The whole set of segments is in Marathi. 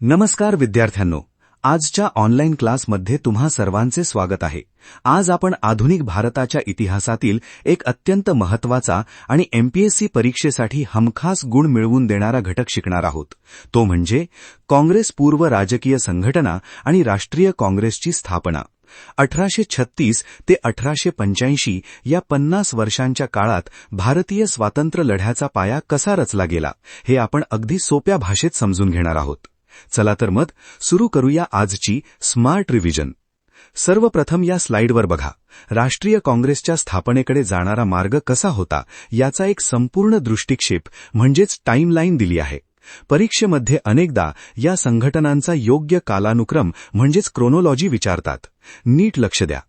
नमस्कार विद्यार्थ्यांनो, आजच्या ऑनलाईन क्लासमध्ये तुम्हा सर्वांचे स्वागत आहे. आज आपण आधुनिक भारताच्या इतिहासातील एक अत्यंत महत्त्वाचा आणि एमपीएससी परीक्षेसाठी हमखास गुण मिळवून देणारा घटक शिकणार आहोत. तो म्हणजे काँग्रेस पूर्व राजकीय संघटना आणि राष्ट्रीय काँग्रेसची स्थापना. 1836 ते 1885 या 50 वर्षांच्या काळात भारतीय स्वातंत्र्य लढ्याचा पाया कसा रचला गेला हे आपण अगदी सोप्या भाषेत समजून घेणार आहोत. चला तर मग सुरू करूया आजची स्मार्ट रिव्हिजन. सर्वप्रथम या स्लाइडवर बघा. राष्ट्रीय काँग्रेसच्या स्थापनेकडे जाणारा मार्ग कसा होता याचा एक संपूर्ण दृष्टिक्षेप म्हणजेच टाइमलाईन दिली आहे. परीक्षेमध्ये अनेकदा या संघटनांचा योग्य कालानुक्रम म्हणजेच क्रोनॉलॉजी विचारतात. नीट लक्ष द्या.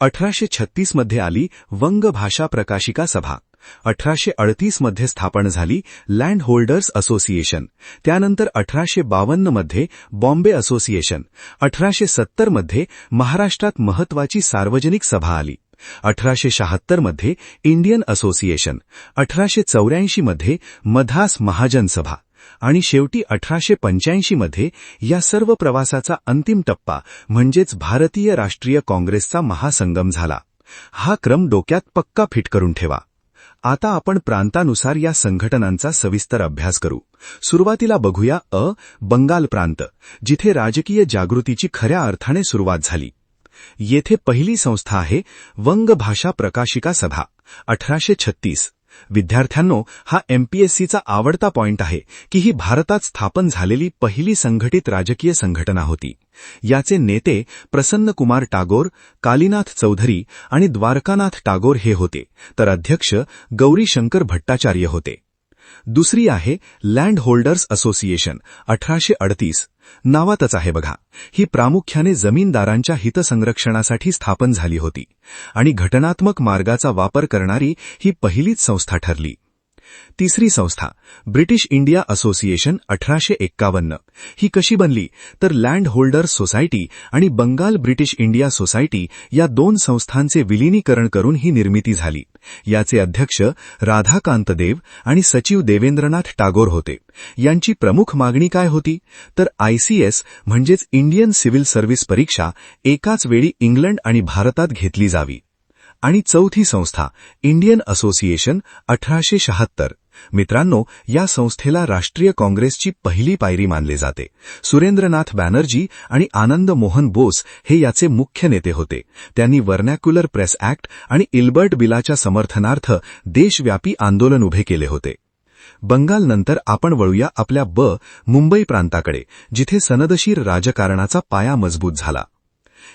1836 मध्ये आली वंग भाषा प्रकाशिका सभा. 1838 मध्ये स्थापन झाली लँड होल्डर्स असोसिएशन. त्यानंतर 1852 मध्ये बॉम्बे असोसिएशन. 1870 मध्ये महाराष्ट्रात महत्वाची सार्वजनिक सभा आली. 1876 मध्ये इंडियन असोसिएशन. 1884 मध्ये मद्रास महाजन सभा. आणि शेवटी 1885 मध्ये या सर्व प्रवासाचा अंतिम टप्पा म्हणजेच भारतीय राष्ट्रीय काँग्रेसचा महासंगम झाला. हा क्रम डोक्यात पक्का फिट करून ठेवा. आता आपण प्रांतानुसार या संघटनांचा सविस्तर अभ्यास करू. सुरुवातीला बघूया बंगाल प्रांत, जिथे राजकीय जागृतीची खऱ्या अर्थाने सुरुवात झाली. येथे पहिली संस्था आहे वंग भाषा प्रकाशिका सभा. 1836. विद्यार्थ्यांनो, हा एमपीएससीचा आवडता पॉइंट आहे की ही भारतात स्थापन झालेली पहिली संघटित राजकीय संघटना होती. याचे नेते प्रसन्नकुमार टागोर, कालीनाथ चौधरी आणि द्वारकानाथ टागोर हे होते, तर अध्यक्ष गौरीशंकर भट्टाचार्य होते. दुसरी आहे लँड होल्डर्स असोसिएशन. 1838. नावातच आहे बघा. ही प्रामुख्याने जमीनदारांच्या हितसंरक्षणासाठी स्थापन झाली होती आणि घटनात्मक मार्गाचा वापर करणारी ही पहिलीच संस्था ठरली. तिसरी संस्था ब्रिटिश इंडिया असोसिएशन. 1851. ही कशी बनली तर लँड होल्डर्स सोसायटी आणि बंगाल ब्रिटिश इंडिया सोसायटी या दोन संस्थांचे विलीनीकरण करून ही निर्मिती झाली. याचे अध्यक्ष राधाकांत देव आणि सचिव देवेंद्रनाथ टागोर होते. यांची प्रमुख मागणी काय होती तर आयसीएस म्हणजेच इंडियन सिव्हिल सर्व्हिस परीक्षा एकाच वेळी इंग्लंड आणि भारतात घेतली जावी. आणि चौथी संस्था इंडियन असोसिएशन. 1876. मित्रांनो, या संस्थेला राष्ट्रीय काँग्रेसची पहिली पायरी मानले जाते. सुरेंद्रनाथ बॅनर्जी आणि आनंद मोहन बोस हे याचे मुख्य नेते होते. त्यांनी व्हर्नॅक्युलर प्रेस ऍक्ट आणि इल्बर्ट बिलाच्या समर्थनार्थ देशव्यापी आंदोलन उभे केले होते. बंगालनंतर आपण वळूया आपल्या मुंबई प्रांताकडे, जिथे सनदशीर राजकारणाचा पाया मजबूत झाला.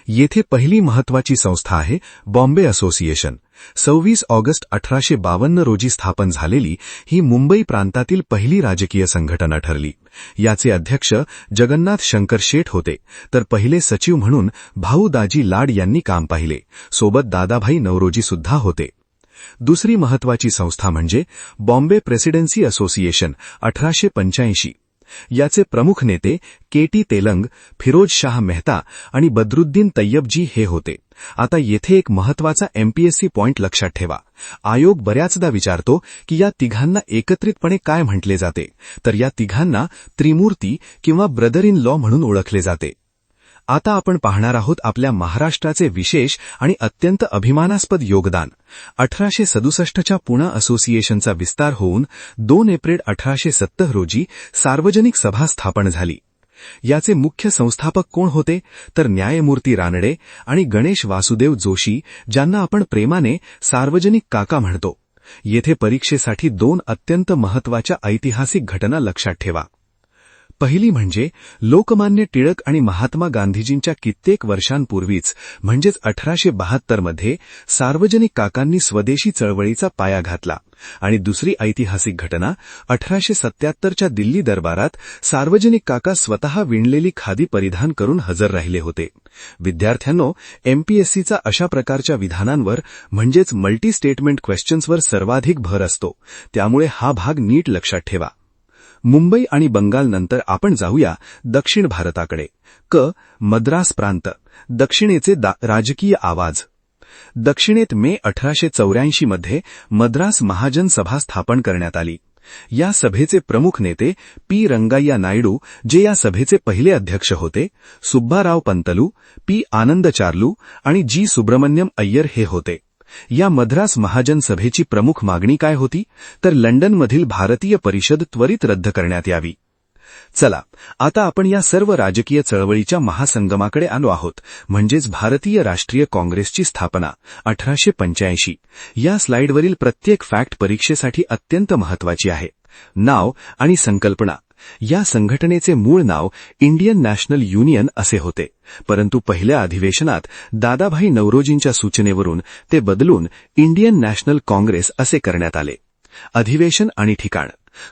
येथे पहिली महत्वाची संस्था आहे बॉम्बे असोसिएशन. 26 ऑगस्ट 1852 रोजी स्थापन झालेली ही मुंबई प्रांतातील पहिली राजकीय संघटना ठरली. याचे अध्यक्ष जगन्नाथ शंकर शेठ होते, तर पहिले सचिव म्हणून भाऊ दाजी लाड यांनी काम पाहिले. सोबत दादाभाई नवरोजी सुद्धा होते. दुसरी महत्वाची संस्था म्हणजे बॉम्बे प्रेसिडेन्सी असोसिएशन. 1885. याचे प्रमुख नेते केटी तेलंग, फिरोज शाह मेहता आणि बद्रुद्दीन तय्यबजी हे होते. आता येथे एक महत्वाचा एमपीएससी पॉइंट लक्षात ठेवा. आयोग बऱ्याचदा विचारतो की या तिघांना एकत्रितपणे काय म्हटले जाते, तर या तिघांना त्रिमूर्ती किंवा ब्रदर इन लॉ म्हणून ओळखले जाते. आता आपण पाहणार आहोत आपल्या महाराष्ट्राचे विशेष आणि अत्यंत अभिमानास्पद योगदान. 1867च्या पुणा असोसिएशनचा विस्तार होऊन 2 एप्रिल 1870 रोजी सार्वजनिक सभा स्थापन झाली. याचे मुख्य संस्थापक कोण होते तर न्यायमूर्ती रानडे आणि गणेश वासुदेव जोशी, ज्यांना आपण प्रेमाने सार्वजनिक काका म्हणतो. येथे परीक्षेसाठी 2 अत्यंत महत्वाच्या ऐतिहासिक घटना लक्षात ठेवा. पहिली म्हणजे लोकमान्य टिळक आणि महात्मा गांधीजींच्या कित्येक वर्षांपूर्वीच म्हणजेच 1872 मध्ये सार्वजनिक काकांनी स्वदेशी चळवळीचा पाया घातला. आणि दुसरी ऐतिहासिक घटना 1877च्या दिल्ली दरबारात सार्वजनिक काका स्वतः विणलेली खादी परिधान करून हजर राहिले होते. विद्यार्थ्यांनो, एमपीएससीचा अशा प्रकारच्या विधानांवर म्हणजेच मल्टी स्टेटमेंट क्वेश्चन्सवर सर्वाधिक भर असतो, त्यामुळे हा भाग नीट लक्षात ठेवा. मुंबई आणि बंगालनंतर आपण जाऊया दक्षिण भारताकडे. मद्रास प्रांत, दक्षिणेचे राजकीय आवाज. दक्षिणेत मे 1884 मध्ये मद्रास महाजन सभा स्थापन करण्यात आली. या सभेचे प्रमुख नेते पी रंगाय्या नायडू, जे या सभेचे पहिले अध्यक्ष होते, सुब्बाराव पंतलू, पी आनंदचार्लू आणि जी सुब्रमण्यम अय्यर हे होते. या मद्रास महाजन सभेची प्रमुख मागणी काय होती, तर लंडनमधील भारतीय परिषद त्वरित रद्द करण्यात यावी. चला, आता आपण या सर्व राजकीय चळवळीच्या महासंगमाकडे आलो आहोत, म्हणजेच भारतीय राष्ट्रीय काँग्रेसची स्थापना 1885. या स्लाइडवरील प्रत्येक फॅक्ट परीक्षेसाठी अत्यंत महत्वाची आहे. नाव आणि संकल्पना. या संघटनेचे मूळ नाव इंडियन नॅशनल युनियन असे होते, परंतु पहिल्या अधिवेशनात दादाभाई नौरोजींच्या सूचनेवरून ते बदलून इंडियन नॅशनल काँग्रेस असे करण्यात आले. अधिवेशन आणि ठिकाण.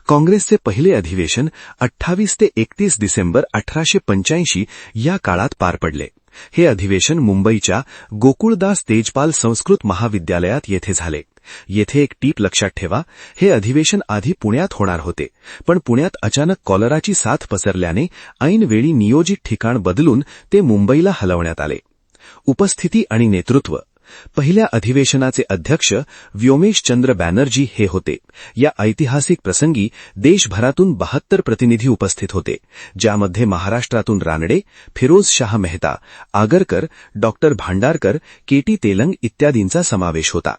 काँग्रेसचे पहिले अधिवेशन 28 ते 31 डिसेंबर 1885 या काळात पार पडले. हे अधिवेशन मुंबईच्या गोकुळदास तेजपाल संस्कृत महाविद्यालयात येथे झाले. येथे एक टीप लक्षात ठेवा, हे अधिवेशन आधी पुण्यात होणार होते, पण पुण्यात अचानक कॉलराची साथ पसरल्याने ऐनवेळी नियोजित ठिकाण बदलून ते मुंबईला हलवण्यात आले. उपस्थिती आणि नेतृत्व. पहिल्या अधिवेशनाचे अध्यक्ष व्योमेशचंद्र बॅनर्जी हे होते. या ऐतिहासिक प्रसंगी देशभरातून 72 प्रतिनिधी उपस्थित होते, ज्यामध्ये महाराष्ट्रातून रानडे, फिरोज शाह मेहता, आगरकर, डॉक्टर भांडारकर, केटी तेलंग इत्यादींचा समावेश होता.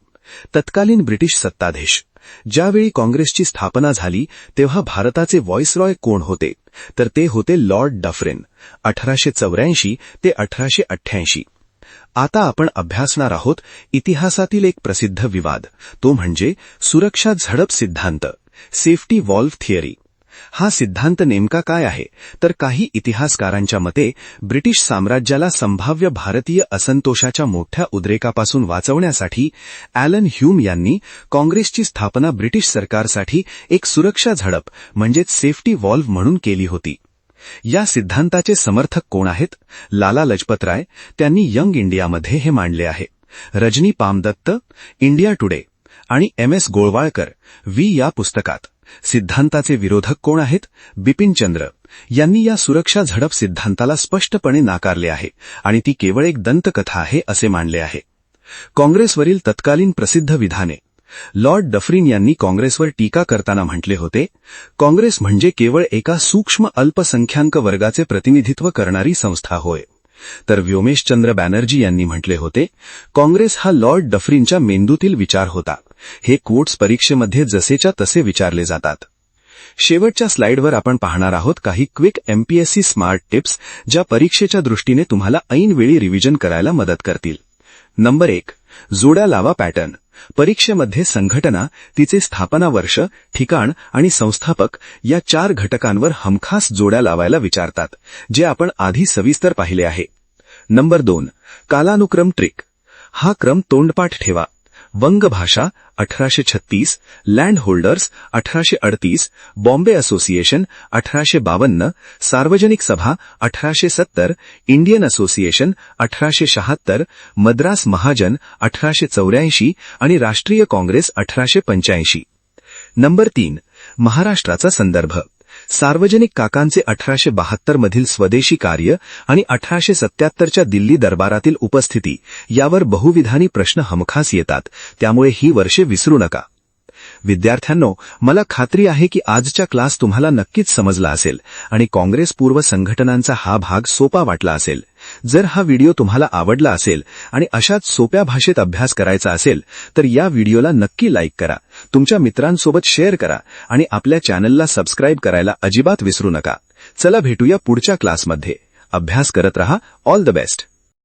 तत्कालीन ब्रिटिश सत्ताधीश. ज्यावेळी काँग्रेसची स्थापना झाली तेव्हा भारताचे व्हाईसरॉय कोण होते, तर ते होते लॉर्ड डफरिन. 1884 ते 1888. आता आपण अभ्यासणार आहोत इतिहासातील एक प्रसिद्ध विवाद, तो म्हणजे सुरक्षा झडप सिद्धांत, सेफ्टी वॉल्व थिअरी. हा सिद्धांत नेमका काय आहे, तर काही इतिहासकारांच्या मते ब्रिटिश साम्राज्याला संभाव्य भारतीय असंतोषाच्या मोठ्या उद्रेकापासून वाचवण्यासाठी ॲलन ह्यूम यांनी काँग्रेसची स्थापना ब्रिटिश सरकारसाठी एक सुरक्षा झडप म्हणजेच सेफ्टी वॉल्व म्हणून केली होती. या सिद्धांताचे समर्थक कोण आहेत? लाला लजपतराय, त्यांनी यंग इंडियामध्ये हे मांडले आहे. रजनी पामदत्त, इंडिया टुडे आणि एम.एस. गोळवाळकर, व्ही या पुस्तकात. सिद्धांताचे विरोधक कोण आहेत? बिपिनचंद्र यांनी या सुरक्षा झडप सिद्धांताला स्पष्टपणे नाकारले आहे आणि ती केवळ एक दंतकथा आहे असे मानले आहे. काँग्रेसवरील तत्कालीन प्रसिद्ध विधाने. लॉर्ड डफरिन यांनी काँग्रेसवर टीका करताना म्हटले होते, काँग्रेस म्हणजे केवळ एका सूक्ष्म अल्पसंख्याक वर्गाचे प्रतिनिधित्व करणारी संस्था होय. तर व्योमेशचंद्र बॅनर्जी यांनी म्हटले होते, काँग्रेस हा लॉर्ड डफरिनच्या मेंदूतील विचार होता. हे कोट्स परीक्षेमध्ये जसेच्या तसे विचारले जातात. शेवटच्या स्लाइडवर आपण पाहणार आहोत काही क्विक एमपीएससी स्मार्ट टिप्स, ज्या परीक्षेच्या दृष्टीने तुम्हाला ऐनवेळी रिव्हिजन करायला मदत करतील. नंबर 1. जोड्या लावा पॅटर्न. परीक्षेमध्ये संघटना, तिचे स्थापना वर्ष, ठिकाण आणि संस्थापक या 4 घटकांवर हमखास जोड्या लावायला विचारतात, जे आपण आधी सविस्तर पाहिले आहे. नंबर 2. कालानुक्रम ट्रिक. हा क्रम तोंडपाठ ठेवा. वंग भाषा 1836, लँड होल्डर्स 1838, बॉम्बे असोसिएशन 1852, सार्वजनिक सभा 1870, इंडियन असोसिएशन 1876, मद्रास महाजन 1884 आणि राष्ट्रीय काँग्रेस 1885. नंबर 3. महाराष्ट्राचा संदर्भ. सार्वजनिक काकांचे 1872 मधील स्वदेशी कार्य आणि 1877च्या दिल्ली दरबारातील उपस्थिती यावर बहुविधानी प्रश्न हमखास येतात, त्यामुळे ही वर्षे विसरू नका. विद्यार्थ्यांनो, मला खात्री आहे की आजचा क्लास तुम्हाला नक्कीच समजला असेल आणि काँग्रेस पूर्व संघटनांचा हा भाग सोपा वाटला असेल. जर हा व्हिडिओ तुम्हाला आवडला असेल आणि अशाच सोप्या भाषेत अभ्यास करायचा असेल तर या व्हिडिओला नक्की लाईक करा, तुमच्या मित्रांसोबत शेअर करा आणि आपल्या चॅनलला सबस्क्राईब करायला अजिबात विसरू नका. चला भेटूया पुढच्या क्लासमध्ये. अभ्यास करत रहा. All the best.